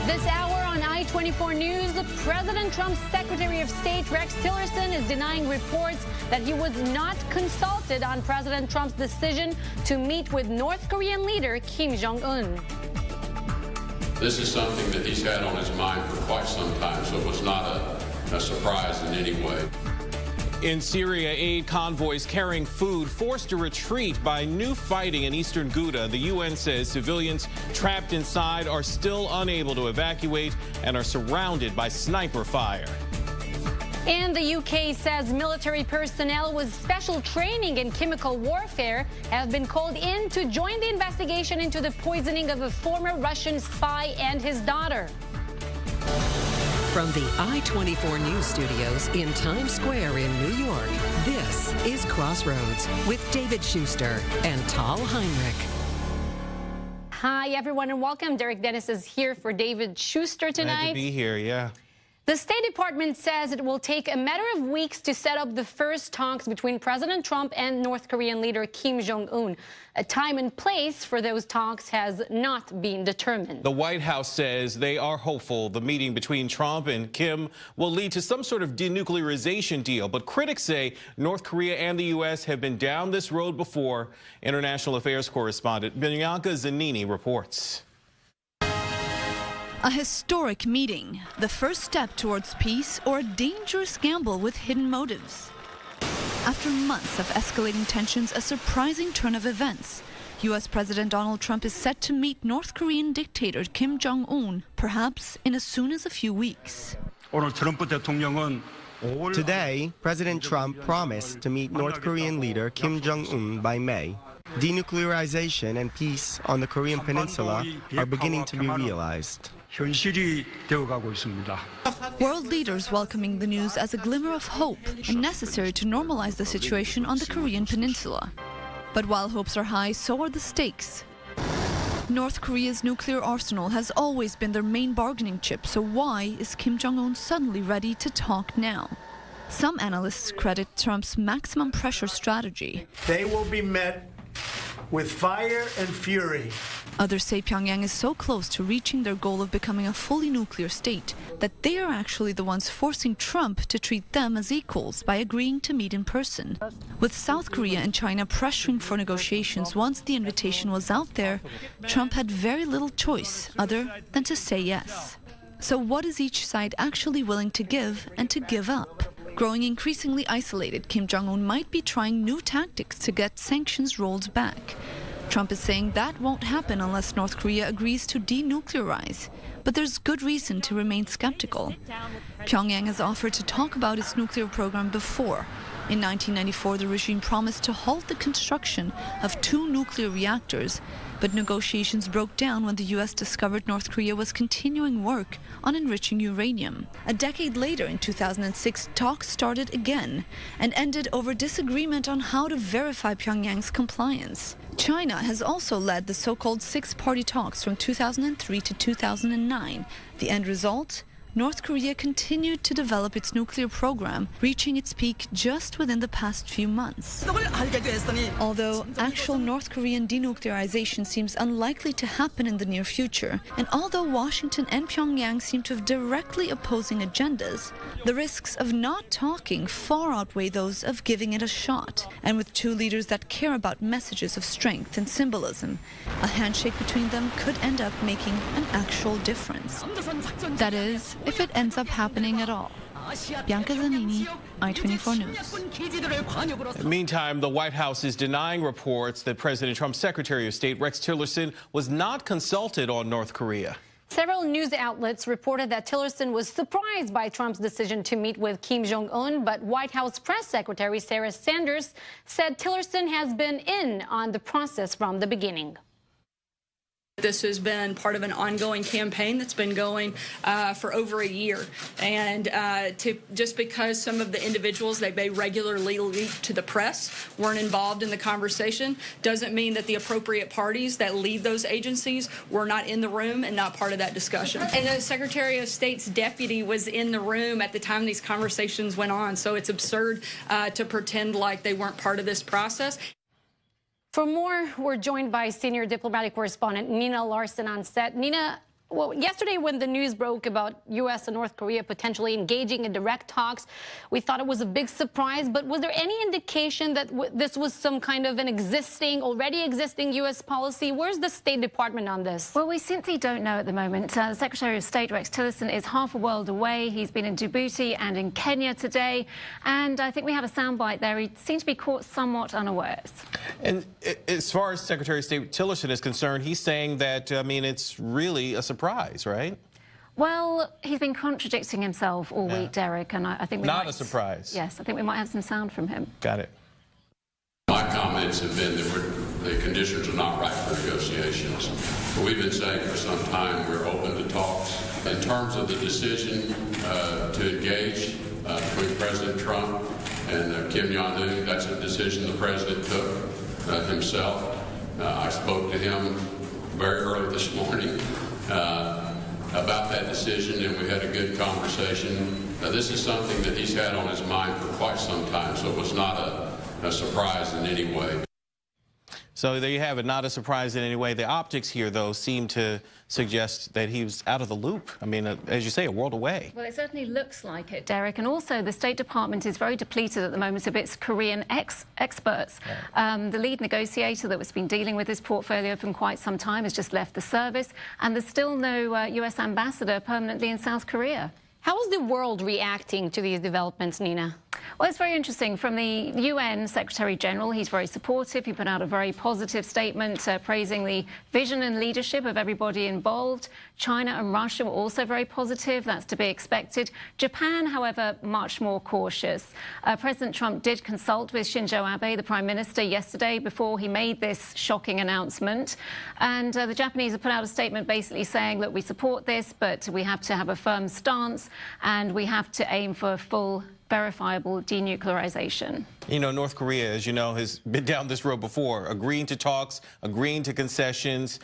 This hour on I-24 News, President Trump's Secretary of State Rex Tillerson is denying reports that he was not consulted on President Trump's decision to meet with North Korean leader Kim Jong-un. This is something that he's had on his mind for quite some time, so it was not a surprise in any way. In Syria, aid convoys carrying food forced to retreat by new fighting in eastern Ghouta. The UN says civilians trapped inside are still unable to evacuate and are surrounded by sniper fire. And the UK says military personnel with special training in chemical warfare have been called in to join the investigation into the poisoning of a former Russian spy and his daughter. From the I-24 News studios in Times Square in New York, this is Crossroads with David Schuster and Tal Heinrich. Hi, everyone, and welcome. Derek Dennis is here for David Schuster tonight. Glad to be here, yeah. The State Department says it will take a matter of weeks to set up the first talks between President Trump and North Korean leader Kim Jong-un. A time and place for those talks has not been determined. The White House says they are hopeful the meeting between Trump and Kim will lead to some sort of denuclearization deal. But critics say North Korea and the U.S. have been down this road before. International Affairs correspondent Bianca Zanini reports. A historic meeting, the first step towards peace, or a dangerous gamble with hidden motives. After months of escalating tensions, a surprising turn of events. U.S. President Donald Trump is set to meet North Korean dictator Kim Jong-un, perhaps in as soon as a few weeks. Today, President Trump promised to meet North Korean leader Kim Jong-un by May. Denuclearization and peace on the Korean Peninsula are beginning to be realized. World leaders welcoming the news as a glimmer of hope and necessary to normalize the situation on the Korean Peninsula. But while hopes are high, so are the stakes. North Korea's nuclear arsenal has always been their main bargaining chip, so why is Kim Jong-un suddenly ready to talk now? Some analysts credit Trump's maximum pressure strategy. They will be met with fire and fury. Others say Pyongyang is so close to reaching their goal of becoming a fully nuclear state that they are actually the ones forcing Trump to treat them as equals by agreeing to meet in person. With South Korea and China pressuring for negotiations once the invitation was out there, Trump had very little choice other than to say yes. So what is each side actually willing to give and to give up? Growing increasingly isolated, Kim Jong-un might be trying new tactics to get sanctions rolled back. Trump is saying that won't happen unless North Korea agrees to denuclearize. But there's good reason to remain skeptical. Pyongyang has offered to talk about its nuclear program before. In 1994, the regime promised to halt the construction of 2 nuclear reactors, but negotiations broke down when the U.S. discovered North Korea was continuing work on enriching uranium. A decade later, in 2006, talks started again and ended over disagreement on how to verify Pyongyang's compliance. China has also led the so-called 6-party talks from 2003 to 2009. The end result? North Korea continued to develop its nuclear program, reaching its peak just within the past few months. Although actual North Korean denuclearization seems unlikely to happen in the near future, and although Washington and Pyongyang seem to have directly opposing agendas, the risks of not talking far outweigh those of giving it a shot. And with 2 leaders that care about messages of strength and symbolism, a handshake between them could end up making an actual difference. That is, if it ends up happening at all. Bianca Zanini, I-24 News. Meantime, the White House is denying reports that President Trump's Secretary of State Rex Tillerson was not consulted on North Korea. Several news outlets reported that Tillerson was surprised by Trump's decision to meet with Kim Jong-un, but White House Press Secretary Sarah Sanders said Tillerson has been in on the process from the beginning. This has been part of an ongoing campaign that's been going for over a year. And just because some of the individuals that may regularly leak to the press weren't involved in the conversation doesn't mean that the appropriate parties that lead those agencies were not in the room and not part of that discussion. And the Secretary of State's deputy was in the room at the time these conversations went on. So it's absurd to pretend like they weren't part of this process. For more, we're joined by senior diplomatic correspondent Nina Larson on set. Nina, Well, yesterday when the news broke about U.S. and North Korea potentially engaging in direct talks, we thought it was a big surprise. But was there any indication that this was some kind of an already existing U.S. policy? Where's the State Department on this? Well, we simply don't know at the moment. The Secretary of State, Rex Tillerson, is half a world away. He's been in Djibouti and in Kenya today. And I think we have a soundbite there. He seemed to be caught somewhat unawares. And as far as Secretary of State Tillerson is concerned, he's saying that, I mean, it's really a surprise, right? Well, he's been contradicting himself all week, Derek, and I think we Not a surprise. Yes, I think we might have some sound from him. Got it. My comments have been that the conditions are not right for negotiations. But we've been saying for some time we're open to talks. In terms of the decision to engage between President Trump and Kim Jong-un, that's a decision the president took himself. I spoke to him very early this morning about that decision, and we had a good conversation. This is something that he's had on his mind for quite some time, so it was not a surprise in any way. So there you have it, not a surprise in any way. The optics here, though, seem to suggest that he was out of the loop. I mean, as you say, a world away. Well, it certainly looks like it, Derek. And also, the State Department is very depleted at the moment of its Korean experts. The lead negotiator that has been dealing with this portfolio for quite some time has just left the service. And there's still no U.S. ambassador permanently in South Korea. How is the world reacting to these developments, Nina? Well, it's very interesting. From the UN Secretary General, he's very supportive. He put out a very positive statement praising the vision and leadership of everybody involved. China and Russia were also very positive. That's to be expected. Japan, however, much more cautious. President Trump did consult with Shinzo Abe, the Prime Minister, yesterday before he made this shocking announcement. And the Japanese have put out a statement basically saying, look, we support this, but we have to have a firm stance and we have to aim for full verifiable denuclearization. You know, North Korea, as you know, has been down this road before, agreeing to talks, agreeing to concessions,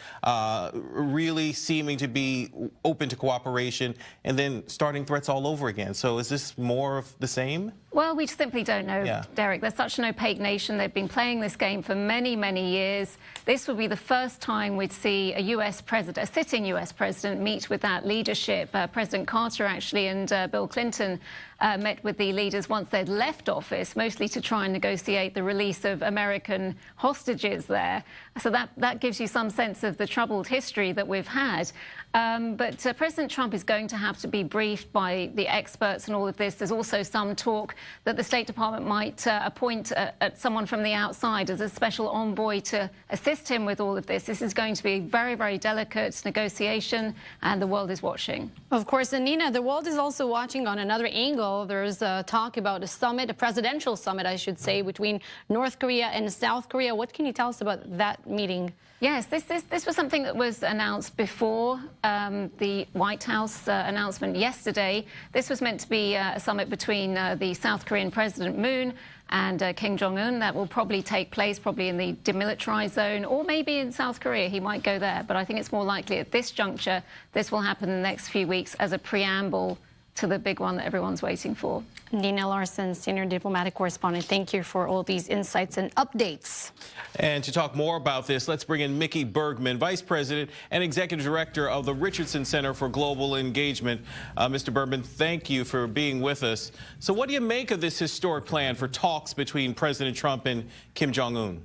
really seeming to be open to cooperation, and then starting threats all over again. So is this more of the same? Well, we simply don't know, Derek. They're such an opaque nation. They've been playing this game for many, many years. This would be the first time we'd see a U.S. president, a sitting U.S. president, meet with that leadership. President Carter, actually, and Bill Clinton met with the leaders once they'd left office, mostly to try and negotiate the release of American hostages there. So that gives you some sense of the troubled history that we've had. But President Trump is going to have to be briefed by the experts and all of this. There's also some talk that the State Department might appoint someone from the outside as a special envoy to assist him with all of this. This is going to be a very, very delicate negotiation, and the world is watching. Of course, and Nina, the world is also watching on another angle. There's talk about a summit, a presidential summit, I should say, between North Korea and South Korea. What can you tell us about that meeting? Yes, this was something that was announced before the White House announcement yesterday. This was meant to be a summit between the South Korean President Moon and Kim Jong-un. That will probably take place probably in the demilitarized zone, or maybe in South Korea. He might go there. But I think it's more likely at this juncture this will happen in the next few weeks as a preamble to the big one that everyone's waiting for. Nina Larson, senior diplomatic correspondent, thank you for all these insights and updates. And to talk more about this, let's bring in Mickey Bergman, Vice President and Executive Director of the Richardson Center for Global Engagement. Mr. Bergman, thank you for being with us. So what do you make of this historic plan for talks between President Trump and Kim Jong-un?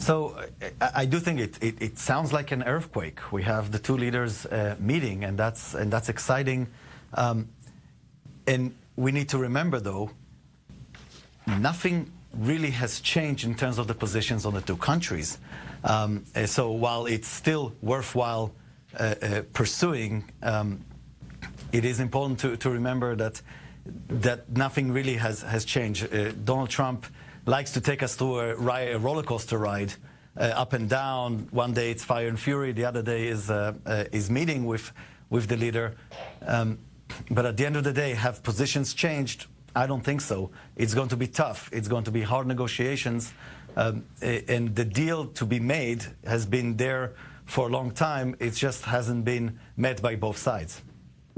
So I do think it sounds like an earthquake. We have the two leaders meeting, and that's exciting. And we need to remember, though, nothing really has changed in terms of the positions on the two countries. So while it's still worthwhile pursuing, it is important to remember that nothing really has changed. Donald Trump likes to take us through a roller coaster ride, up and down. One day it's fire and fury, the other day is meeting with the leader. But at the end of the day, have positions changed? I don't think so. It's going to be tough. It's going to be hard negotiations. And the deal to be made has been there for a long time. It just hasn't been met by both sides.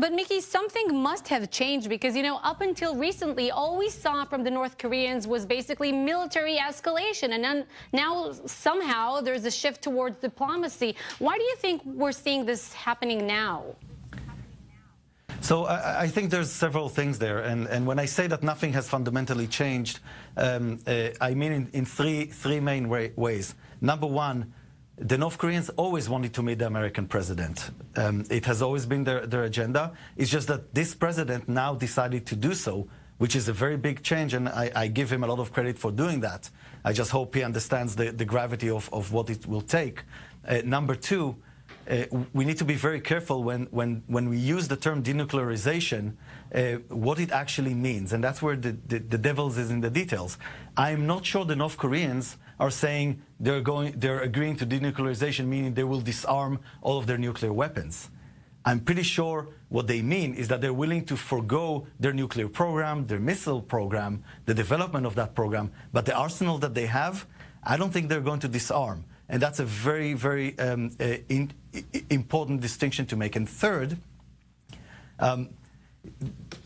But Mickey, something must have changed because, you know, up until recently, all we saw from the North Koreans was basically military escalation. And then now somehow there's a shift towards diplomacy. Why do you think we're seeing this happening now? So I think there's several things there. And when I say that nothing has fundamentally changed, I mean in three main ways. Number one, the North Koreans always wanted to meet the American president. It has always been their agenda. It's just that this president now decided to do so, which is a very big change, and I give him a lot of credit for doing that. I just hope he understands the gravity of what it will take. Number two, we need to be very careful when we use the term denuclearization, what it actually means, and that's where the devil is in the details. I'm not sure the North Koreans are saying they're agreeing to denuclearization, meaning they will disarm all of their nuclear weapons. I'm pretty sure what they mean is that they're willing to forgo their nuclear program, their missile program, the development of that program, but the arsenal that they have, I don't think they're going to disarm. And that's a very, very important distinction to make. And third,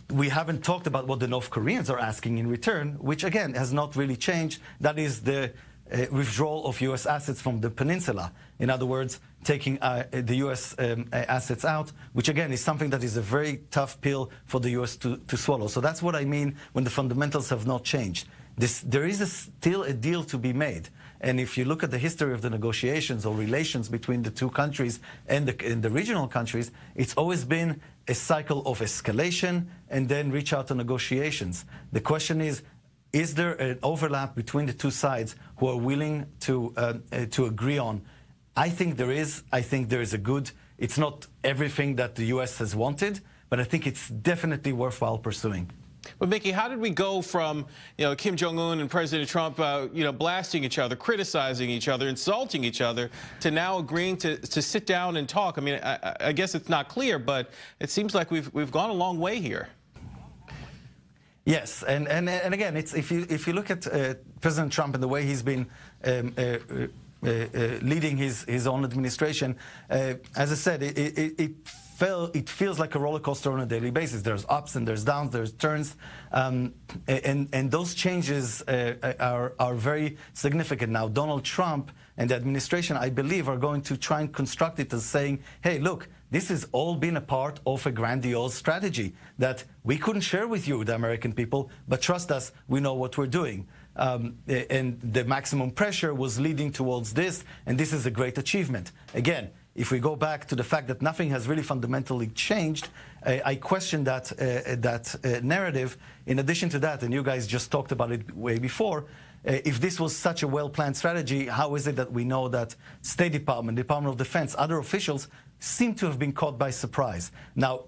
we haven't talked about what the North Koreans are asking in return, which again has not really changed. That is the withdrawal of U.S. assets from the peninsula. In other words, taking the U.S. assets out, which again is something that is a very tough pill for the U.S. to swallow. So that's what I mean when the fundamentals have not changed. There is still a deal to be made. And if you look at the history of the negotiations or relations between the two countries and the regional countries, it's always been a cycle of escalation and then reach out to negotiations. The question is there an overlap between the two sides who are willing to agree on? I think there is. I think there is a good, it's not everything that the U.S. has wanted, but I think it's definitely worthwhile pursuing. But Mickey, how did we go from, Kim Jong-un and President Trump, blasting each other, criticizing each other, insulting each other, to now agreeing to sit down and talk? I mean, I guess it's not clear, but it seems like we've gone a long way here. Yes, and again, it's if you look at President Trump and the way he's been leading his own administration, as I said, it feels like a roller coaster on a daily basis. There's ups and there's downs, there's turns, and those changes are very significant. Now, Donald Trump and the administration, I believe, are going to try and construct it as saying, hey, look, this has all been a part of a grandiose strategy that we couldn't share with you, the American people, but trust us, we know what we're doing. And the maximum pressure was leading towards this, and this is a great achievement. Again, if we go back to the fact that nothing has really fundamentally changed, I question that narrative. In addition to that, and you guys just talked about it way before, if this was such a well-planned strategy, how is it that we know that State Department, Department of Defense, other officials seem to have been caught by surprise? Now,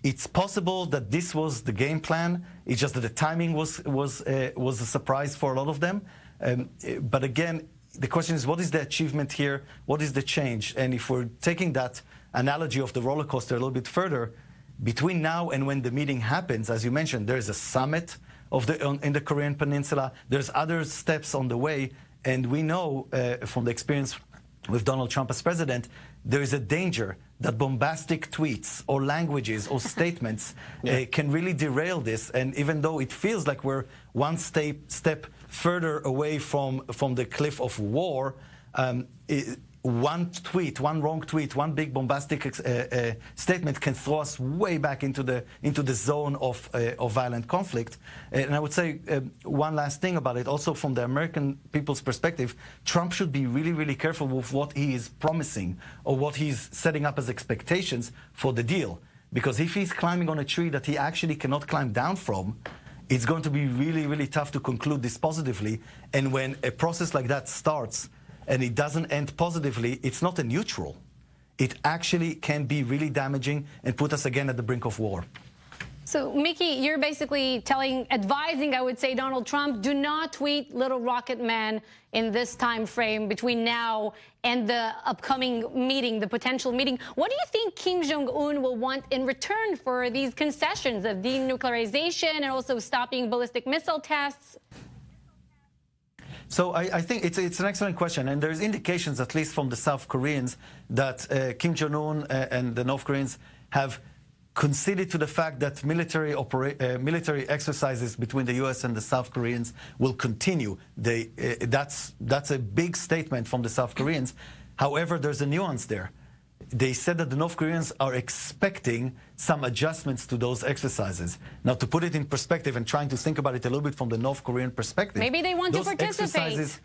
it's possible that this was the game plan. It's just that the timing was a surprise for a lot of them. But again, the question is, what is the achievement here? What is the change? And if we're taking that analogy of the roller coaster a little bit further, between now and when the meeting happens, as you mentioned, there's a summit in the Korean Peninsula. There's other steps on the way. And we know from the experience with Donald Trump as president, there is a danger that bombastic tweets or languages or statements can really derail this. And even though it feels like we're one step further away from the cliff of war, one tweet, one wrong tweet, one big bombastic statement can throw us way back into the zone of violent conflict. And I would say one last thing about it, also from the American people's perspective, Trump should be really, really careful with what he is promising or what he's setting up as expectations for the deal. Because if he's climbing on a tree that he actually cannot climb down from, it's going to be really, really tough to conclude this positively. And when a process like that starts, and it doesn't end positively, it's not a neutral. It actually can be really damaging and put us again at the brink of war. So, Mickey, you're basically advising, I would say, Donald Trump, do not tweet Little Rocket Man in this time frame between now and the upcoming meeting, the potential meeting. What do you think Kim Jong-un will want in return for these concessions of denuclearization and also stopping ballistic missile tests? So I think it's an excellent question, and there's indications, at least from the South Koreans, that Kim Jong-un and the North Koreans have conceded to the fact that military exercises between the U.S. and the South Koreans will continue. That's a big statement from the South Koreans. However, there's a nuance there. They said that the North Koreans are expecting some adjustments to those exercises. Now, to put it in perspective and trying to think about it a little bit from the North Korean perspective, maybe they want to participate.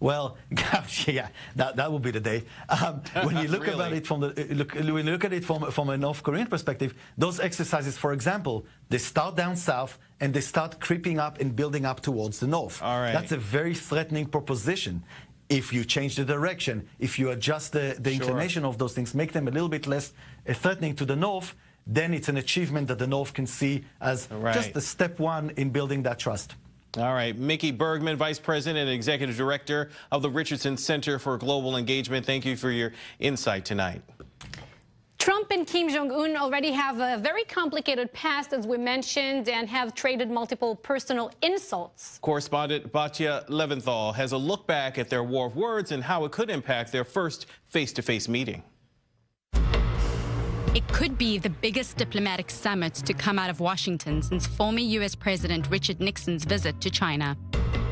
Well, gosh, yeah, that would be the day. When you look about it when you look at it from a North Korean perspective, those exercises, for example, they start down south and they start creeping up and building up towards the north. All right. That's a very threatening proposition. If you change the direction, if you adjust the inclination of those things, make them a little bit less threatening to the north, then it's an achievement that the north can see as just a step one in building that trust. All right. Mickey Bergman, Vice President and Executive Director of the Richardson Center for Global Engagement. Thank you for your insight tonight. Trump and Kim Jong-un already have a very complicated past, as we mentioned, and have traded multiple personal insults. Correspondent Batya Leventhal has a look back at their war of words and how it could impact their first face-to-face meeting. It could be the biggest diplomatic summit to come out of Washington since former U.S. President Richard Nixon's visit to China.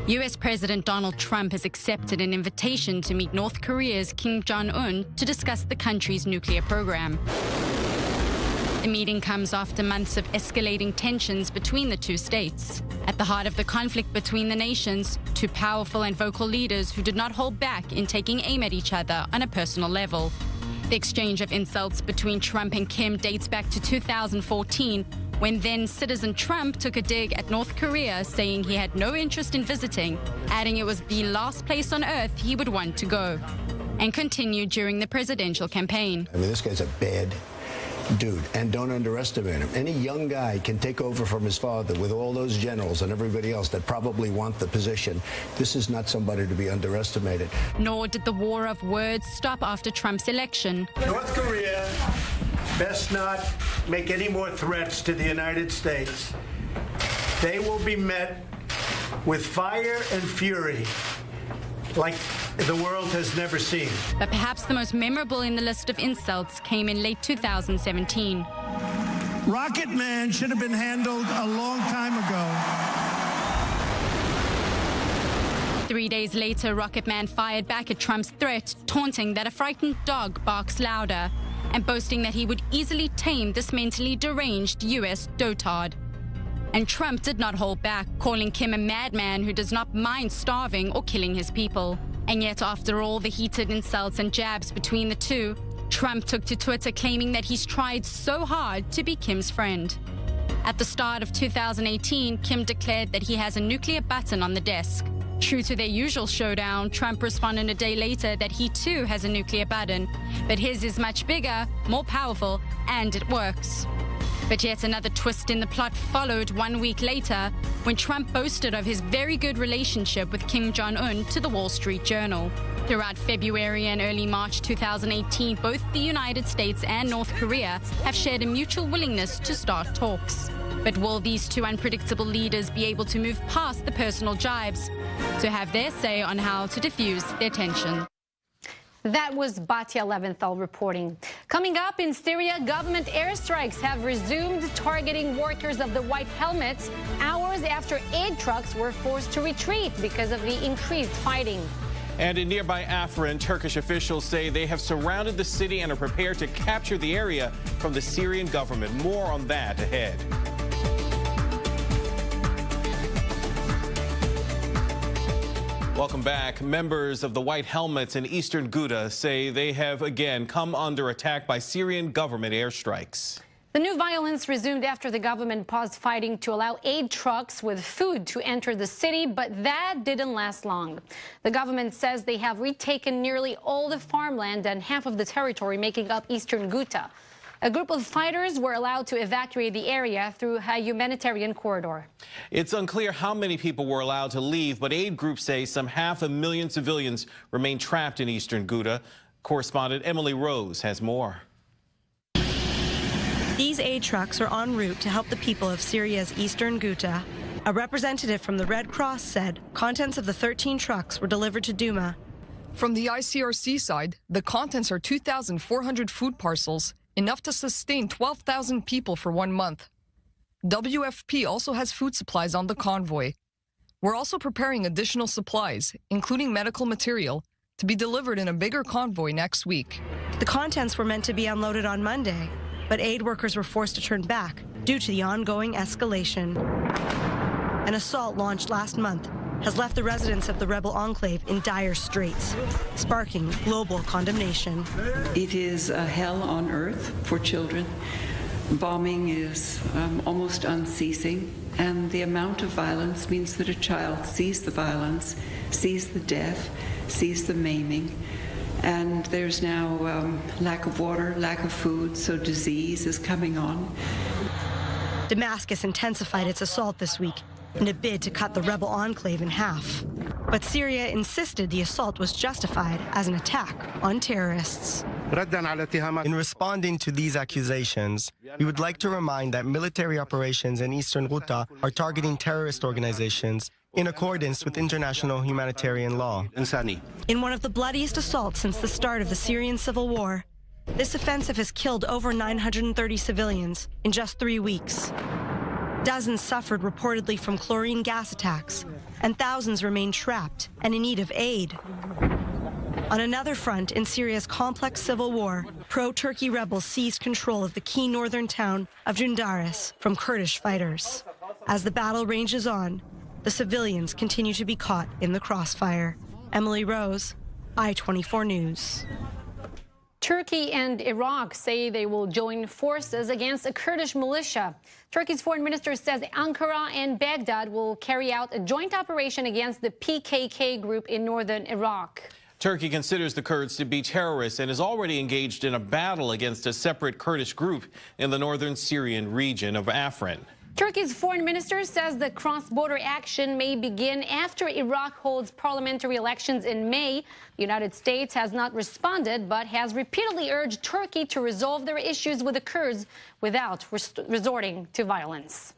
U.S. President Donald Trump has accepted an invitation to meet North Korea's Kim Jong-un to discuss the country's nuclear program. The meeting comes after months of escalating tensions between the two states. At the heart of the conflict between the nations, two powerful and vocal leaders who did not hold back in taking aim at each other on a personal level. The exchange of insults between Trump and Kim dates back to 2014, when then-citizen Trump took a dig at North Korea, saying he had no interest in visiting, adding it was the last place on earth he would want to go, and continued during the presidential campaign. I mean, this guy's a bad dude, and don't underestimate him. Any young guy can take over from his father with all those generals and everybody else that probably want the position. This is not somebody to be underestimated. Nor did the war of words stop after Trump's election. North Korea best not make any more threats to the United States. They will be met with fire and fury like the world has never seen. But perhaps the most memorable in the list of insults came in late 2017. Rocket Man should have been handled a long time ago. 3 days later, Rocket Man fired back at Trump's threat, taunting that a frightened dog barks louder, and boasting that he would easily tame this mentally deranged U.S. dotard. And Trump did not hold back, calling Kim a madman who does not mind starving or killing his people. And yet, after all the heated insults and jabs between the two, Trump took to Twitter claiming that he's tried so hard to be Kim's friend. At the start of 2018, Kim declared that he has a nuclear button on the desk. True to their usual showdown, Trump responded a day later that he too has a nuclear button, but his is much bigger, more powerful, and it works. But yet another twist in the plot followed 1 week later, when Trump boasted of his very good relationship with Kim Jong-un to the Wall Street Journal. Throughout February and early March 2018, both the United States and North Korea have shared a mutual willingness to start talks. But will these two unpredictable leaders be able to move past the personal jibes to have their say on how to diffuse their tension? That was Batya Leventhal reporting. Coming up, in Syria, government airstrikes have resumed targeting workers of the White Helmets hours after aid trucks were forced to retreat because of the increased fighting. And in nearby Afrin, Turkish officials say they have surrounded the city and are prepared to capture the area from the Syrian government. More on that ahead. Welcome back. Members of the White Helmets in eastern Ghouta say they have again come under attack by Syrian government airstrikes. The new violence resumed after the government paused fighting to allow aid trucks with food to enter the city, but that didn't last long. The government says they have retaken nearly all the farmland and half of the territory making up eastern Ghouta. A group of fighters were allowed to evacuate the area through a humanitarian corridor. It's unclear how many people were allowed to leave, but aid groups say some 500,000 civilians remain trapped in eastern Ghouta. Correspondent Emily Rose has more. These aid trucks are en route to help the people of Syria's eastern Ghouta. A representative from the Red Cross said contents of the 13 trucks were delivered to Douma. From the ICRC side, the contents are 2,400 food parcels, enough to sustain 12,000 people for 1 month. WFP also has food supplies on the convoy. We're also preparing additional supplies, including medical material, to be delivered in a bigger convoy next week. The contents were meant to be unloaded on Monday, but aid workers were forced to turn back due to the ongoing escalation. An assault launched last month has left the residents of the rebel enclave in dire straits, sparking global condemnation. It is a hell on earth for children. Bombing is almost unceasing, and the amount of violence means that a child sees the violence, sees the death, sees the maiming, and there's now lack of water, lack of food, so disease is coming on. Damascus intensified its assault this week in a bid to cut the rebel enclave in half. But Syria insisted the assault was justified as an attack on terrorists. In responding to these accusations, we would like to remind that military operations in eastern Ghouta are targeting terrorist organizations in accordance with international humanitarian law. In one of the bloodiest assaults since the start of the Syrian civil war, this offensive has killed over 930 civilians in just 3 weeks. Dozens suffered reportedly from chlorine gas attacks, and thousands remain trapped and in need of aid. On another front in Syria's complex civil war, pro-Turkey rebels seized control of the key northern town of Jundaris from Kurdish fighters. As the battle rages on, the civilians continue to be caught in the crossfire. Emily Rose, I-24 News. Turkey and Iraq say they will join forces against a Kurdish militia. Turkey's foreign minister says Ankara and Baghdad will carry out a joint operation against the PKK group in northern Iraq. Turkey considers the Kurds to be terrorists and is already engaged in a battle against a separate Kurdish group in the northern Syrian region of Afrin. Turkey's foreign minister says the cross-border action may begin after Iraq holds parliamentary elections in May. The United States has not responded, but has repeatedly urged Turkey to resolve their issues with the Kurds without resorting to violence.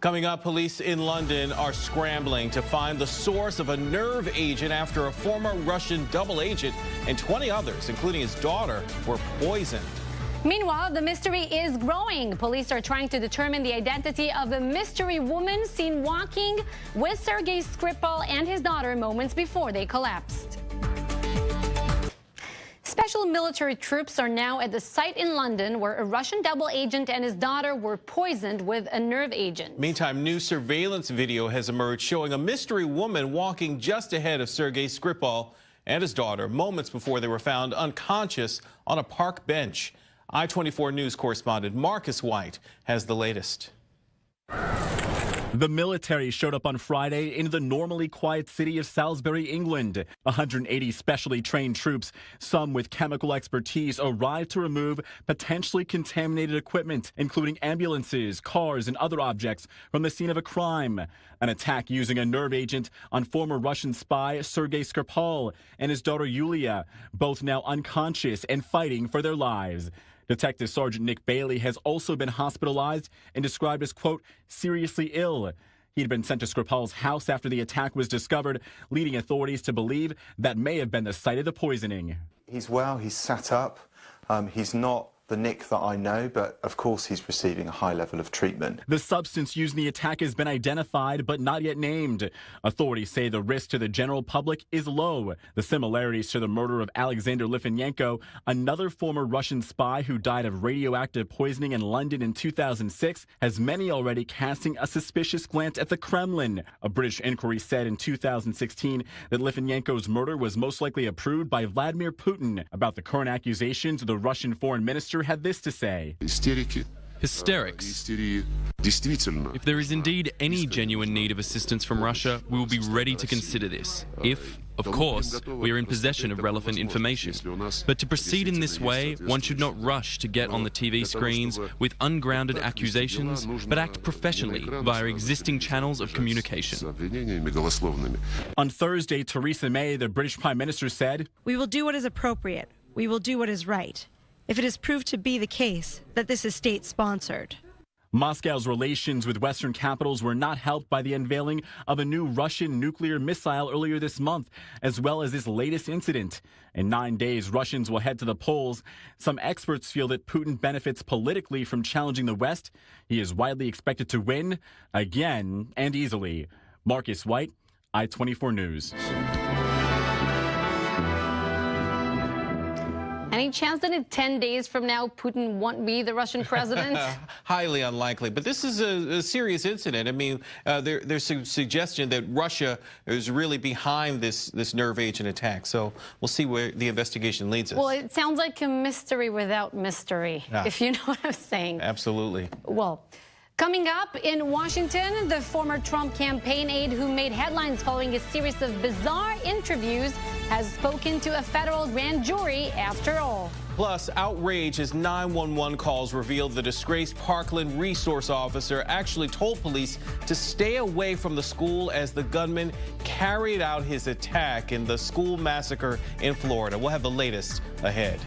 Coming up, police in London are scrambling to find the source of a nerve agent after a former Russian double agent and 20 others, including his daughter, were poisoned. Meanwhile, the mystery is growing. Police are trying to determine the identity of a mystery woman seen walking with Sergei Skripal and his daughter moments before they collapsed. Special military troops are now at the site in London where a Russian double agent and his daughter were poisoned with a nerve agent. Meantime, new surveillance video has emerged showing a mystery woman walking just ahead of Sergei Skripal and his daughter moments before they were found unconscious on a park bench. I-24 News correspondent Marcus White has the latest. The military showed up on Friday in the normally quiet city of Salisbury, England. 180 specially trained troops, some with chemical expertise, arrived to remove potentially contaminated equipment, including ambulances, cars, and other objects from the scene of a crime. An attack using a nerve agent on former Russian spy Sergei Skripal and his daughter Yulia, both now unconscious and fighting for their lives. Detective Sergeant Nick Bailey has also been hospitalized and described as, quote, seriously ill. He'd been sent to Skripal's house after the attack was discovered, leading authorities to believe that may have been the site of the poisoning. He's well, he's sat up. He's not the Nick that I know, but of course he's receiving a high level of treatment. The substance used in the attack has been identified but not yet named. Authorities say the risk to the general public is low. The similarities to the murder of Alexander Litvinenko, another former Russian spy who died of radioactive poisoning in London in 2006, has many already casting a suspicious glance at the Kremlin. A British inquiry said in 2016 that Litvinenko's murder was most likely approved by Vladimir Putin. About the current accusations, the Russian foreign minister had this to say. Hysterics. If there is indeed any genuine need of assistance from Russia, we will be ready to consider this, if, of course, we are in possession of relevant information. But to proceed in this way, one should not rush to get on the TV screens with ungrounded accusations, but act professionally via existing channels of communication. On Thursday, Theresa May, the British Prime Minister, said, "We will do what is appropriate. We will do what is right, if it is proved to be the case that this is state-sponsored." Moscow's relations with Western capitals were not helped by the unveiling of a new Russian nuclear missile earlier this month, as well as this latest incident. In 9 days, Russians will head to the polls. Some experts feel that Putin benefits politically from challenging the West. He is widely expected to win again and easily. Marcus White, I-24 News. Any chance that in 10 days from now, Putin won't be the Russian president? Highly unlikely. But this is a serious incident. I mean, there's some suggestion that Russia is really behind this nerve agent attack. So we'll see where the investigation leads us. Well, it sounds like a mystery without mystery, if you know what I'm saying. Absolutely. Well, coming up in Washington, the former Trump campaign aide who made headlines following a series of bizarre interviews has spoken to a federal grand jury after all. Plus, outrage as 911 calls revealed the disgraced Parkland resource officer actually told police to stay away from the school as the gunman carried out his attack in the school massacre in Florida. We'll have the latest ahead.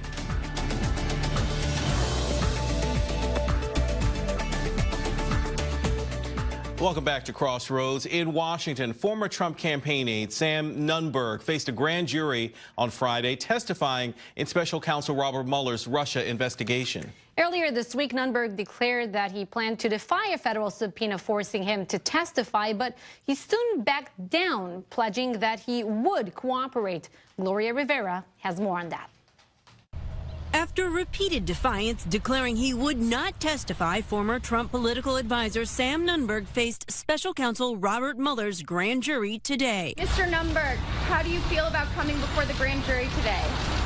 Welcome back to Crossroads. In Washington, former Trump campaign aide Sam Nunn Berg faced a grand jury on Friday testifying in special counsel Robert Mueller's Russia investigation. Earlier this week, Nunn Berg declared that he planned to defy a federal subpoena forcing him to testify, but he soon backed down, pledging that he would cooperate. Gloria Rivera has more on that. After repeated defiance declaring he would not testify, former Trump political advisor Sam Nunn Berg faced special counsel Robert Mueller's grand jury today. Mr. Nunn Berg, how do you feel about coming before the grand jury today?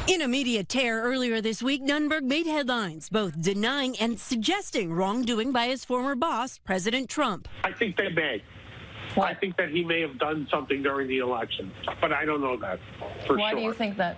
In a media tear earlier this week, Nunn Berg made headlines, both denying and suggesting wrongdoing by his former boss, President Trump. I think they may. I think that he may have done something during the election, but I don't know that for sure. Why do you think that?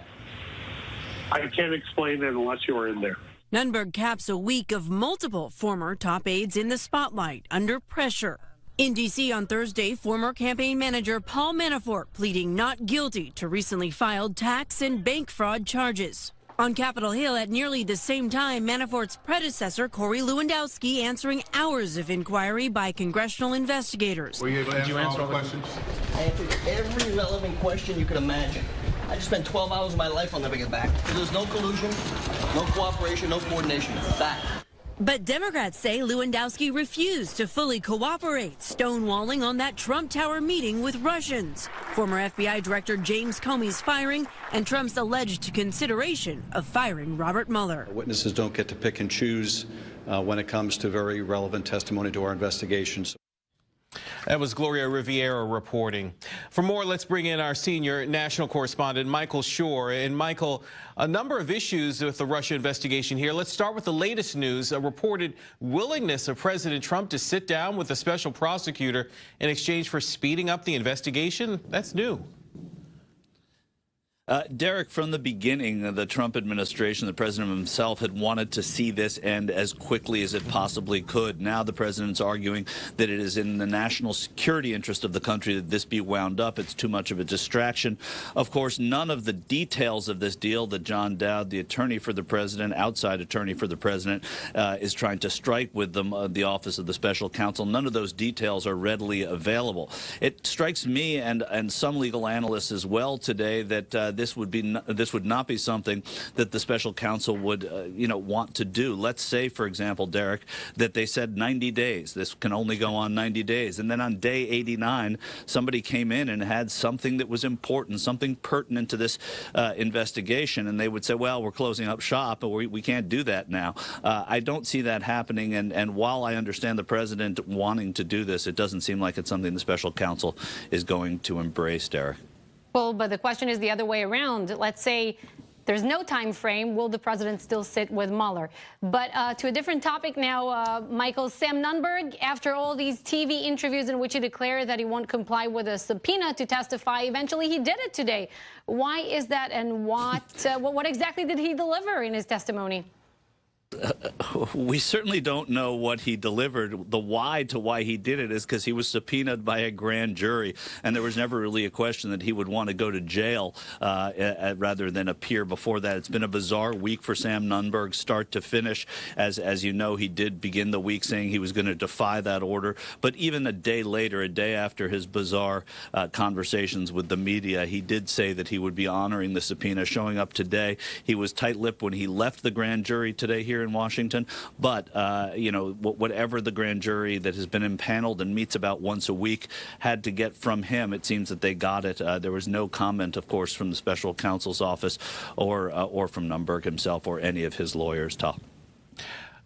I can't explain it unless you were in there. Nunn Berg caps a week of multiple former top aides in the spotlight under pressure. In D.C. on Thursday, former campaign manager Paul Manafort pleading not guilty to recently filed tax and bank fraud charges. On Capitol Hill at nearly the same time, Manafort's predecessor, Corey Lewandowski, answering hours of inquiry by congressional investigators. Were you able to answer all the questions? I answered every relevant question you could imagine. I just spent 12 hours of my life on the biggest back. There's no collusion, no cooperation, no coordination. That. But Democrats say Lewandowski refused to fully cooperate, stonewalling on that Trump Tower meeting with Russians. Former FBI Director James Comey's firing and Trump's alleged consideration of firing Robert Mueller. Witnesses don't get to pick and choose when it comes to very relevant testimony to our investigations. That was Gloria Riviera reporting. For more, let's bring in our senior national correspondent, Michael Shore. And Michael, a number of issues with the Russia investigation here. Let's start with the latest news, a reported willingness of President Trump to sit down with a special prosecutor in exchange for speeding up the investigation. That's new. Derek, from the beginning, the Trump administration, the president himself had wanted to see this end as quickly as it possibly could. Now the president's arguing that it is in the national security interest of the country that this be wound up. It's too much of a distraction. Of course, none of the details of this deal that John Dowd, the attorney for the president, outside attorney for the president, is trying to strike with them, the office of the special counsel. None of those details are readily available. It strikes me and some legal analysts as well today that this would not be something that the special counsel would want to do. Let's say, for example, Derek, that they said 90 days. This can only go on 90 days. And then on day 89, somebody came in and had something that was important, something pertinent to this investigation, and they would say, well, we're closing up shop, but we can't do that now. I don't see that happening, and while I understand the president wanting to do this, it doesn't seem like it's something the special counsel is going to embrace, Derek. Well, but the question is the other way around. Let's say there's no time frame. Will the president still sit with Mueller? But to a different topic now, Michael, Sam Nunn Berg, after all these TV interviews in which he declared that he won't comply with a subpoena to testify, eventually he did it today. Why is that, and what exactly did he deliver in his testimony? We certainly don't know what he delivered. The why to why he did it is because he was subpoenaed by a grand jury, and there was never really a question that he would want to go to jail rather than appear before that. It's been a bizarre week for Sam Nunn Berg, start to finish. As you know, he did begin the week saying he was going to defy that order, but even a day later, a day after his bizarre conversations with the media, he did say that he would be honoring the subpoena, showing up today. He was tight-lipped when he left the grand jury today here in Washington, but you know, whatever the grand jury that has been impaneled and meets about once a week had to get from him, it seems that they got it. There was no comment, of course, from the special counsel's office or from Nunn Berg himself or any of his lawyers. Tom.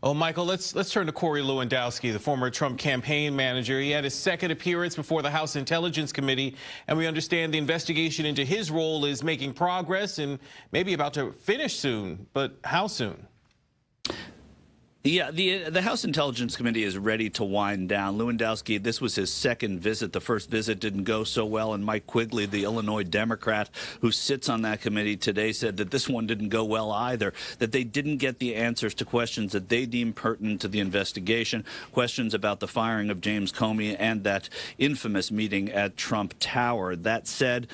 Oh, Michael, let's turn to Corey Lewandowski, the former Trump campaign manager. He had his second appearance before the House Intelligence Committee, and we understand the investigation into his role is making progress and maybe about to finish soon. But how soon? Yeah, the House Intelligence Committee is ready to wind down. Lewandowski, this was his second visit. The first visit didn't go so well, and Mike Quigley, the Illinois Democrat who sits on that committee today, said that this one didn't go well either, that they didn't get the answers to questions that they deem pertinent to the investigation, questions about the firing of James Comey and that infamous meeting at Trump Tower. That said,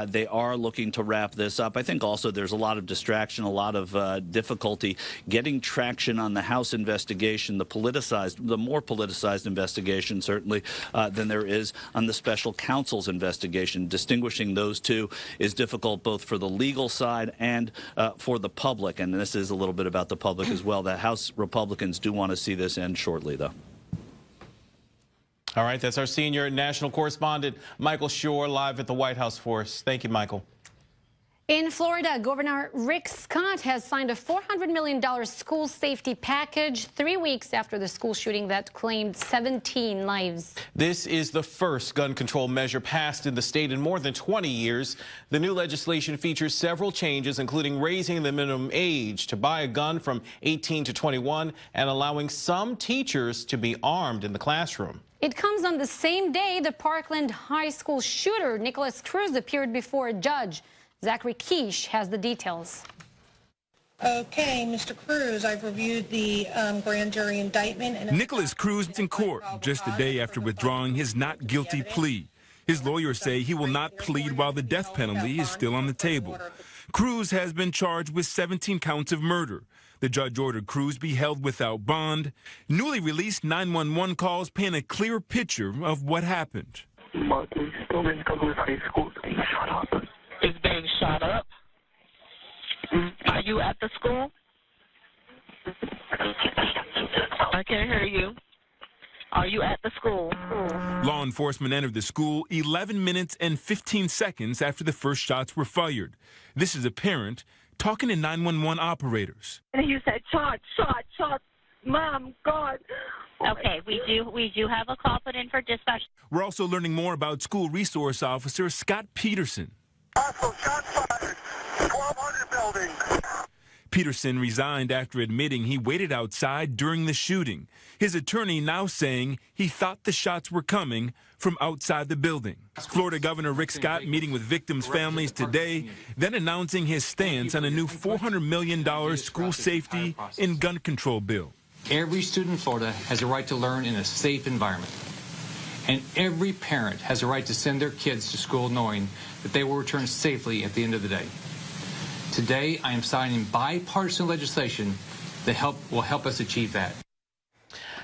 they are looking to wrap this up. I think also there's a lot of distraction, a lot of difficulty getting traction on the House investigation, the more politicized investigation, certainly, than there is on the special counsel's investigation. Distinguishing those two is difficult both for the legal side and for the public. And this is a little bit about the public as well. The House Republicans do want to see this end shortly, though. All right, that's our senior national correspondent, Michael Shore, live at the White House for us. Thank you, Michael. In Florida, Governor Rick Scott has signed a $400 million school safety package 3 weeks after the school shooting that claimed 17 lives. This is the first gun control measure passed in the state in more than 20 years. The new legislation features several changes, including raising the minimum age to buy a gun from 18 to 21 and allowing some teachers to be armed in the classroom. It comes on the same day the Parkland High School shooter, Nicholas Cruz, appeared before a judge. Zachary Quiche has the details. Okay, Mr. Cruz, I've reviewed the grand jury indictment. And Nicholas Cruz in court just a day after withdrawing his not guilty plea. His lawyers say he will not plead while the death penalty is still on the table. Cruz has been charged with 17 counts of murder. The judge ordered Cruz be held without bond. Newly released 911 calls paint a clear picture of what happened. Is being shot up. Are you at the school? I can't hear you. Are you at the school? Law enforcement entered the school 11 minutes and 15 seconds after the first shots were fired. This is a parent talking to 911 operators. And you said, shot, Mom, God. Okay, we do have a call put in for dispatch. We're also learning more about school resource officer Scott Peterson. Also, shots fired. 1,200 buildings. Peterson resigned after admitting he waited outside during the shooting. His attorney now saying he thought the shots were coming from outside the building. Florida Governor Rick Scott meeting with victims' families today, then announcing his stance on a new $400 million school safety and gun control bill. Every student in Florida has a right to learn in a safe environment. And every parent has a right to send their kids to school knowing that they will return safely at the end of the day. Today, I am signing bipartisan legislation that will help us achieve that.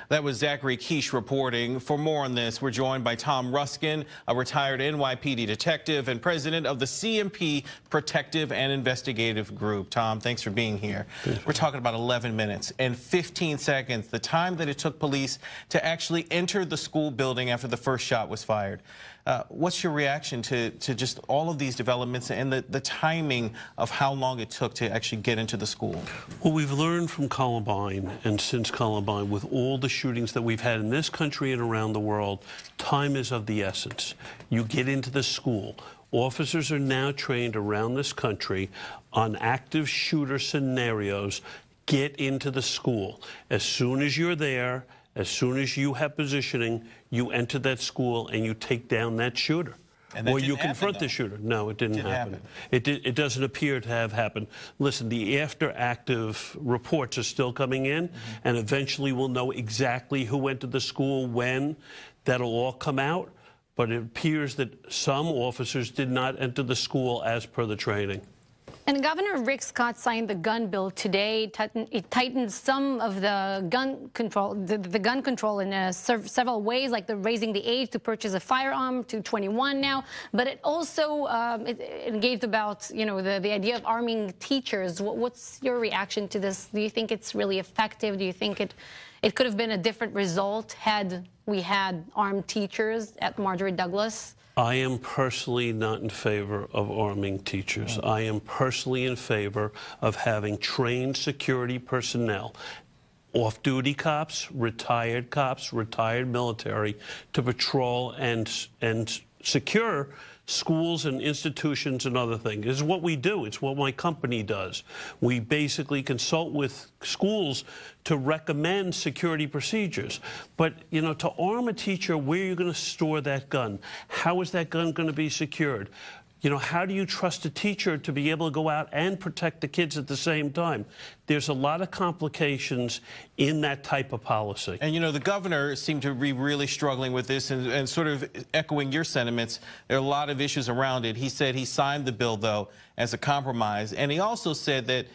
That was Zachary Quiche reporting. For more on this, we're joined by Tom Ruskin, a retired NYPD detective and president of the CMP Protective and Investigative Group. Tom, thanks for being here. We're talking about 11 minutes and 15 seconds, the time that it took police to actually enter the school building after the first shot was fired. What's your reaction to just all of these developments and the timing of how long it took to actually get into the school? Well, we've learned from Columbine, and since Columbine, with all the shootings that we've had in this country and around the world, time is of the essence. You get into the school. Officers are now trained around this country on active shooter scenarios. Get into the school. As soon as you're there, as soon as you have positioning, you enter that school and you take down that shooter. or you confront the shooter. No, it didn't happen. It doesn't appear to have happened. Listen, the after-active reports are still coming in, and eventually we'll know exactly who entered the school, when. That'll all come out. But it appears that some officers did not enter the school as per the training. And Governor Rick Scott signed the gun bill today. It tightens some of the gun control, the gun control in several ways, like the raising the age to purchase a firearm to 21 now. But it also it engaged about, you know, the idea of arming teachers. What's your reaction to this? Do you think it's really effective? Do you think it could have been a different result had we had armed teachers at Marjorie Douglas? I am personally not in favor of arming teachers. I am personally in favor of having trained security personnel, off-duty cops, retired military, to patrol and secure schools and institutions and other things. This is what we do. It's what my company does. We basically consult with schools to recommend security procedures. But, you know, to arm a teacher, where are you going to store that gun? How is that gun going to be secured? You know, how do you trust a teacher to be able to go out and protect the kids at the same time? There's a lot of complications in that type of policy. And, you know, the governor seemed to be really struggling with this and sort of echoing your sentiments. There are a lot of issues around it. He said he signed the bill, though, as a compromise. And he also said that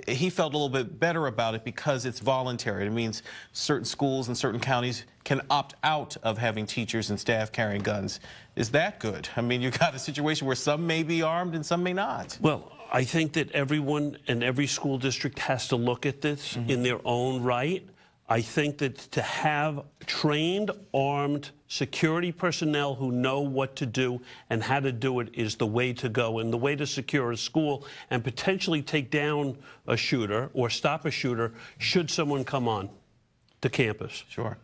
he felt a little bit better about it because it's voluntary. It means certain schools and certain counties can opt out of having teachers and staff carrying guns. Is that good? I mean, you've got a situation where some may be armed and some may not. Well, I think that everyone and every school district has to look at this in their own right. I think that to have trained, armed security personnel who know what to do and how to do it is the way to go, and the way to secure a school and potentially take down a shooter or stop a shooter should someone come on to campus. Sure.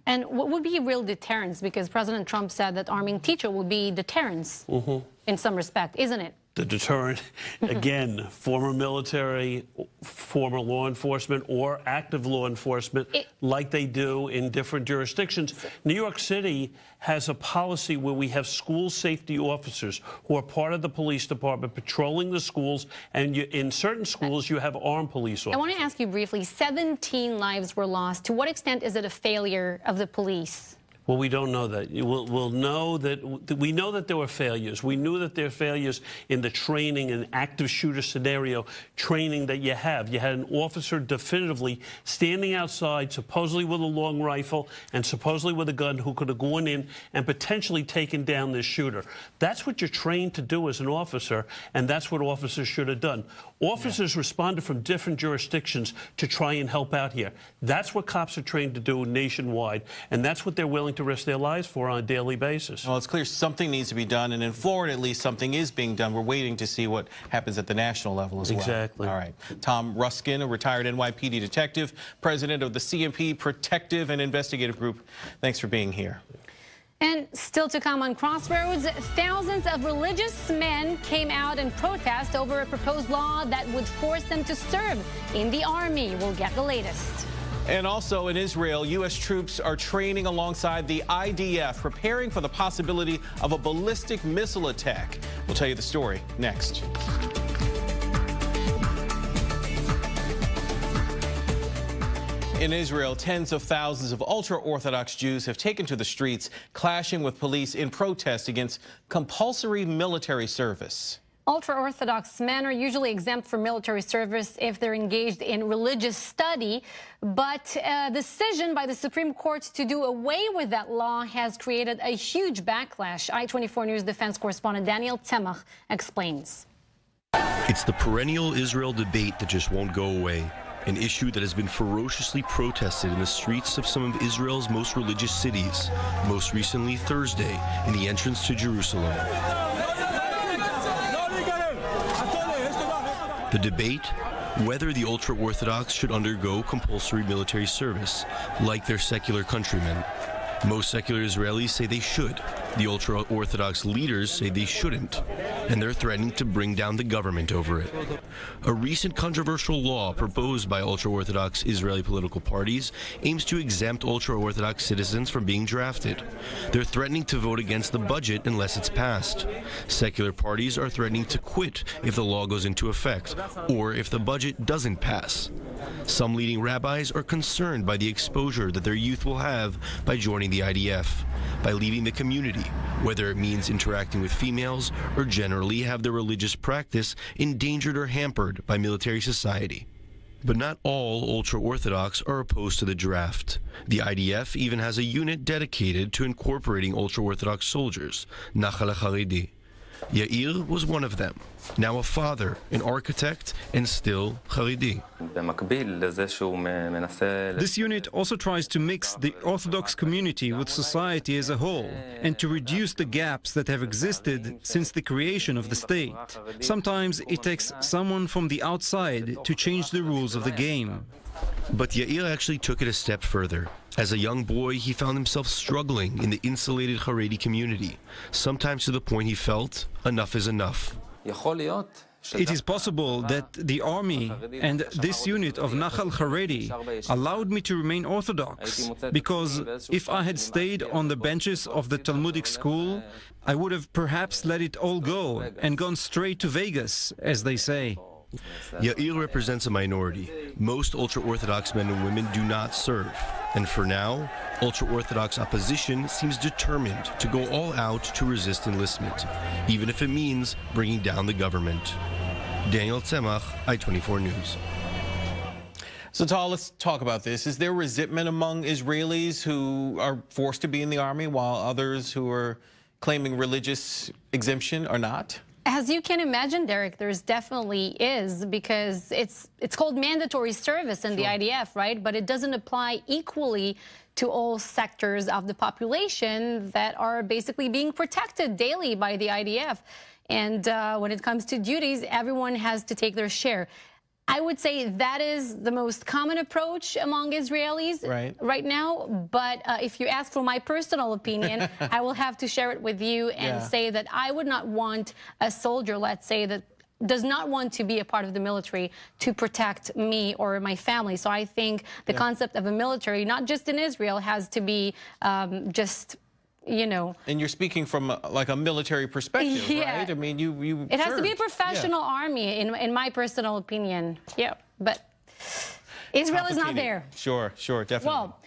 And what would be real deterrence? Because President Trump said that arming teacher would be deterrence in some respect, isn't it? The deterrent, again, former military, former law enforcement, or active law enforcement, like they do in different jurisdictions. New York City has a policy where we have school safety officers who are part of the police department patrolling the schools, and in certain schools you have armed police officers. I want to ask you briefly, 17 lives were lost. To what extent is it a failure of the police? Well, we don't know that. We'll know that we know that there were failures. We knew that there were failures in the training and active shooter scenario training that you have. You had an officer definitively standing outside, supposedly with a long rifle and supposedly with a gun, who could have gone in and potentially taken down this shooter. That's what you're trained to do as an officer, and that's what officers should have done. Officers responded from different jurisdictions to try and help out here. That's what cops are trained to do nationwide, and that's what they're willing to risk their lives for on a daily basis. Well, it's clear something needs to be done, and in Florida, at least, something is being done. We're waiting to see what happens at the national level as well. Exactly. All right. Tom Ruskin, a retired NYPD detective, president of the CMP Protective and Investigative Group. Thanks for being here. And still to come on Crossroads, thousands of religious men came out in protest over a proposed law that would force them to serve in the army. We'll get the latest. And also in Israel, U.S. troops are training alongside the IDF, preparing for the possibility of a ballistic missile attack. We'll tell you the story next. In Israel, tens of thousands of ultra-Orthodox Jews have taken to the streets, clashing with police in protest against compulsory military service. Ultra-Orthodox men are usually exempt from military service if they're engaged in religious study, but a decision by the Supreme Court to do away with that law has created a huge backlash. I-24 News defense correspondent Daniel Tzemach explains. It's the perennial Israel debate that just won't go away. An issue that has been ferociously protested in the streets of some of Israel's most religious cities, most recently Thursday in the entrance to Jerusalem. The debate, whether the ultra-Orthodox should undergo compulsory military service, like their secular countrymen. Most secular Israelis say they should, The ultra-Orthodox leaders say they shouldn't, and they're threatening to bring down the government over it. A recent controversial law proposed by ultra-Orthodox Israeli political parties aims to exempt ultra-Orthodox citizens from being drafted. They're threatening to vote against the budget unless it's passed. Secular parties are threatening to quit if the law goes into effect, or if the budget doesn't pass. Some leading rabbis are concerned by the exposure that their youth will have by joining the IDF, by leaving the community, whether it means interacting with females or generally have their religious practice endangered or hampered by military society. But not all ultra-Orthodox are opposed to the draft. The IDF even has a unit dedicated to incorporating ultra-Orthodox soldiers, Nachal HaCharedi. Yair was one of them, now a father, an architect, and still Haredi. This unit also tries to mix the Orthodox community with society as a whole and to reduce the gaps that have existed since the creation of the state. Sometimes it takes someone from the outside to change the rules of the game. But Yair actually took it a step further. As a young boy, he found himself struggling in the insulated Haredi community, sometimes to the point he felt enough is enough. It is possible that the army and this unit of Nachal Haredi allowed me to remain Orthodox, because if I had stayed on the benches of the Talmudic school, I would have perhaps let it all go and gone straight to Vegas, as they say. Yair represents a minority. Most ultra-Orthodox men and women do not serve. And for now, ultra-Orthodox opposition seems determined to go all out to resist enlistment, even if it means bringing down the government. Daniel Tzemach, I-24 News. So, Tal, let's talk about this. Is there resentment among Israelis who are forced to be in the army while others who are claiming religious exemption are not? As you can imagine, Derek, there's definitely is, because it's called mandatory service in the IDF, right? But it doesn't apply equally to all sectors of the population that are basically being protected daily by the IDF. And when it comes to duties, everyone has to take their share. I would say that is the most common approach among Israelis right now. But if you ask for my personal opinion, I will have to share it with you and say that I would not want a soldier, let's say, that does not want to be a part of the military to protect me or my family. So I think the concept of a military, not just in Israel, has to be just... You know, and you're speaking from like a military perspective, right? I mean, you it has to be a professional army, in my personal opinion. Yeah, but Israel is not there. Sure, definitely. Well,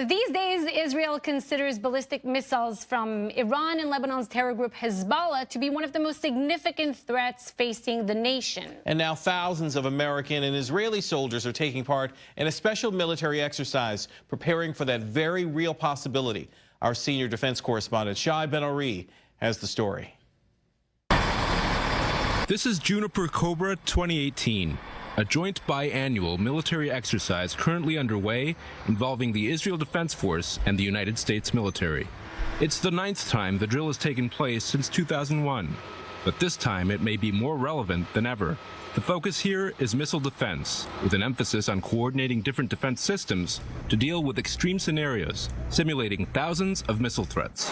these days, Israel considers ballistic missiles from Iran and Lebanon's terror group Hezbollah to be one of the most significant threats facing the nation. And now thousands of American and Israeli soldiers are taking part in a special military exercise, preparing for that very real possibility. Our senior defense correspondent, Shai Ben-Ari, has the story. This is Juniper Cobra 2018, a joint biannual military exercise currently underway involving the Israel Defense Force and the United States military. It's the 9th time the drill has taken place since 2001, but this time it may be more relevant than ever. The focus here is missile defense, with an emphasis on coordinating different defense systems to deal with extreme scenarios, simulating thousands of missile threats.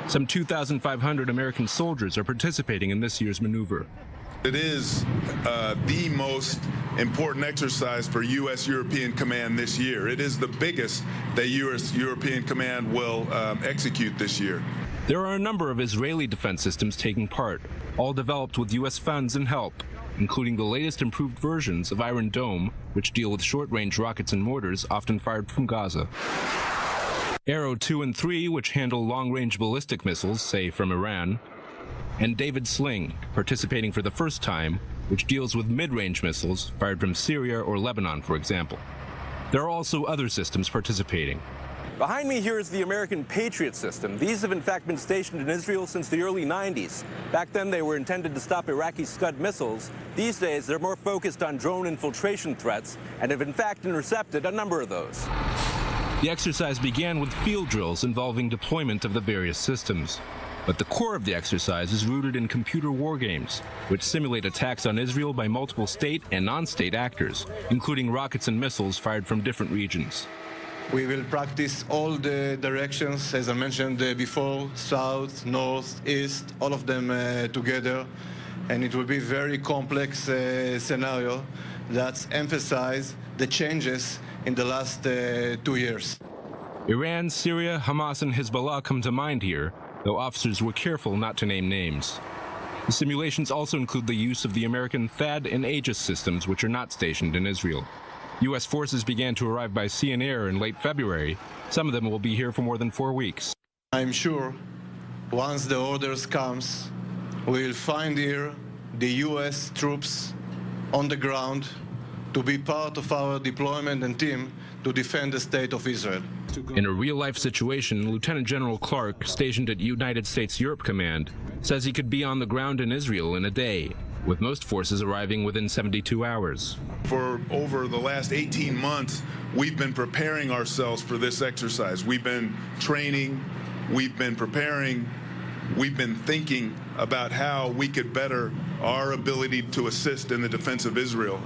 Some 2,500 American soldiers are participating in this year's maneuver. It is the most important exercise for U.S.-European Command this year. It is the biggest that U.S.-European Command will execute this year. There are a number of Israeli defense systems taking part, all developed with U.S. funds and help, including the latest improved versions of Iron Dome, which deal with short-range rockets and mortars often fired from Gaza. Arrow 2 and 3, which handle long-range ballistic missiles, say from Iran, and David Sling, participating for the first time, which deals with mid-range missiles fired from Syria or Lebanon, for example. There are also other systems participating. Behind me here is the American Patriot system. These have in fact been stationed in Israel since the early 90s. Back then they were intended to stop Iraqi Scud missiles. These days they're more focused on drone infiltration threats and have in fact intercepted a number of those. The exercise began with field drills involving deployment of the various systems. But the core of the exercise is rooted in computer war games, which simulate attacks on Israel by multiple state and non-state actors, including rockets and missiles fired from different regions. We will practice all the directions, as I mentioned before, south, north, east, all of them together. And it will be a very complex scenario that emphasizes the changes in the last 2 years. Iran, Syria, Hamas, and Hezbollah come to mind here, though officers were careful not to name names. The simulations also include the use of the American THAAD and Aegis systems, which are not stationed in Israel. U.S. forces began to arrive by sea and air in late February. Some of them will be here for more than 4 weeks. I'm sure once the orders comes, we'll find here the U.S. troops on the ground to be part of our deployment and team to defend the state of Israel. In a real-life situation, Lieutenant General Clark, stationed at United States Europe Command, says he could be on the ground in Israel in a day, with most forces arriving within 72 hours. For over the last 18 months, we've been preparing ourselves for this exercise. We've been training, we've been preparing, we've been thinking about how we could better our ability to assist in the defense of Israel.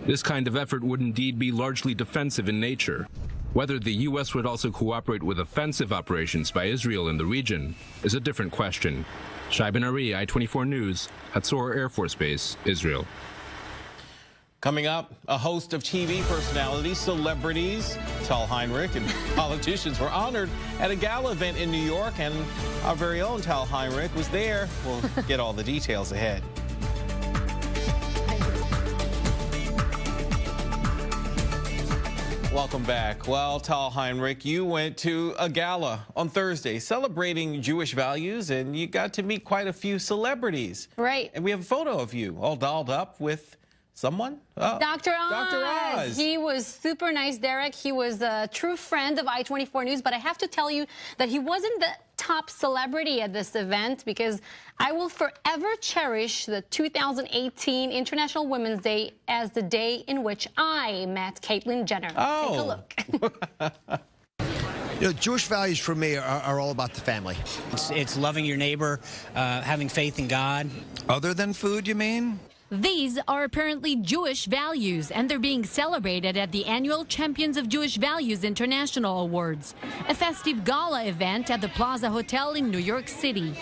This kind of effort would indeed be largely defensive in nature. Whether the U.S. would also cooperate with offensive operations by Israel in the region is a different question. Shai Ben Ari, I-24 News, Hatzor Air Force Base, Israel. Coming up, a host of TV personalities, celebrities, Tal Heinrich, and politicians were honored at a gala event in New York, and our very own Tal Heinrich was there. We'll get all the details ahead. Welcome back. Well, Tal Heinrich, you went to a gala on Thursday celebrating Jewish values, and you got to meet quite a few celebrities. Right. And we have a photo of you all dolled up with someone? Oh, Dr. Oz. Dr. Oz. He was super nice, Derek. He was a true friend of I-24 News, but I have to tell you that he wasn't the top celebrity at this event, because I will forever cherish the 2018 International Women's Day as the day in which I met Caitlyn Jenner. Oh. Take a look. You know, Jewish values for me are all about the family. It's loving your neighbor, having faith in God. Other than food, you mean? These are apparently Jewish values, and they're being celebrated at the annual Champions of Jewish Values International Awards, a festive gala event at the Plaza Hotel in New York City.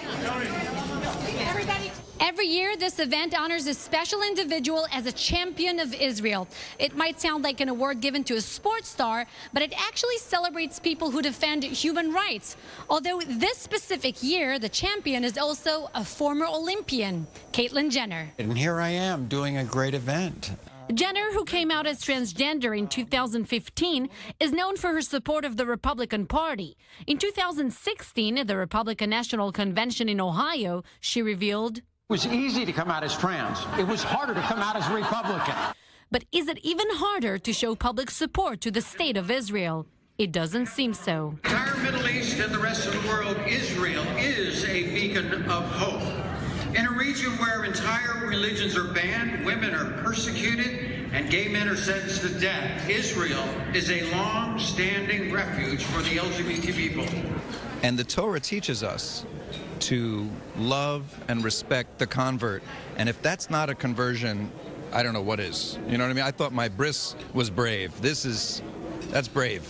Every year, this event honors a special individual as a champion of Israel. It might sound like an award given to a sports star, but it actually celebrates people who defend human rights. Although this specific year, the champion is also a former Olympian, Caitlyn Jenner. And here I am doing a great event. Jenner, who came out as transgender in 2015, is known for her support of the Republican Party. In 2016, at the Republican National Convention in Ohio, she revealed, It was easy to come out as trans. It was harder to come out as Republican. But is it even harder to show public support to the state of Israel? It doesn't seem so. The entire Middle East and the rest of the world, Israel is a beacon of hope. In a region where entire religions are banned, women are persecuted, and gay men are sentenced to death, Israel is a long-standing refuge for the LGBT people. And the Torah teaches us to love and respect the convert. And if that's not a conversion, I don't know what is. You know what I mean? I thought my bris was brave. That's brave.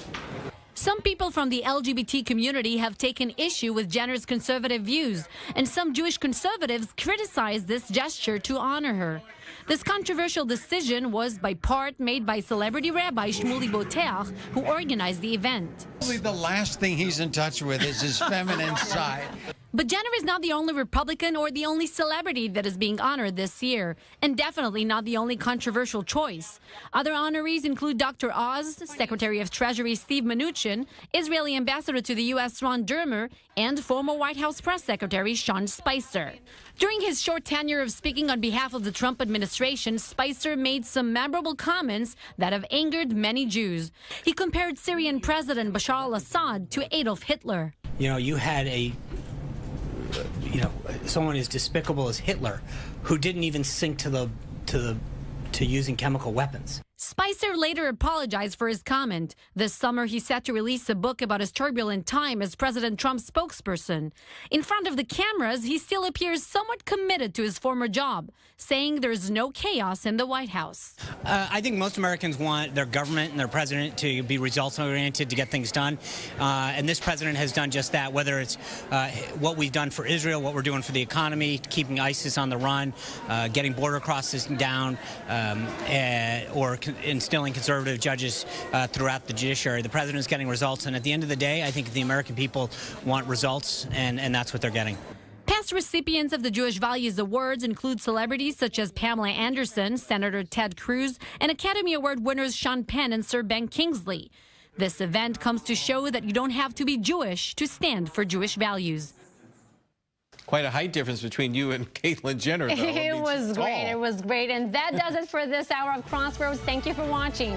Some people from the LGBT community have taken issue with Jenner's conservative views, and some Jewish conservatives criticize this gesture to honor her. This controversial decision was by part made by celebrity rabbi Shmuley Boteach, who organized the event. Probably the last thing he's in touch with is his feminine side. But Jenner is not the only Republican or the only celebrity that is being honored this year, and definitely not the only controversial choice. Other honorees include Dr. Oz, Secretary of Treasury Steve Mnuchin, Israeli Ambassador to the U.S. Ron Dermer, and former White House Press Secretary Sean Spicer. During his short tenure of speaking on behalf of the Trump administration, Spicer made some memorable comments that have angered many Jews. He compared Syrian President Bashar al-Assad to Adolf Hitler. You know, you had someone as despicable as Hitler, who didn't even sink to using chemical weapons. Spicer later apologized for his comment. This summer, he's set to release a book about his turbulent time as President Trump's spokesperson. In front of the cameras, he still appears somewhat committed to his former job, saying there's no chaos in the White House. I think most Americans want their government and their president to be results-oriented, to get things done. And this president has done just that, whether it's what we've done for Israel, what we're doing for the economy, keeping ISIS on the run, getting border crossings down, or instilling conservative judges throughout the judiciary. The president's getting results, and at the end of the day, I think the American people want results, and that's what they're getting. Past recipients of the Jewish Values Awards include celebrities such as Pamela Anderson, Senator Ted Cruz, and Academy Award winners Sean Penn and Sir Ben Kingsley. This event comes to show that you don't have to be Jewish to stand for Jewish values. Quite a height difference between you and Caitlyn Jenner, though. It was great. It was great. And that does it for this hour of Crossroads. Thank you for watching.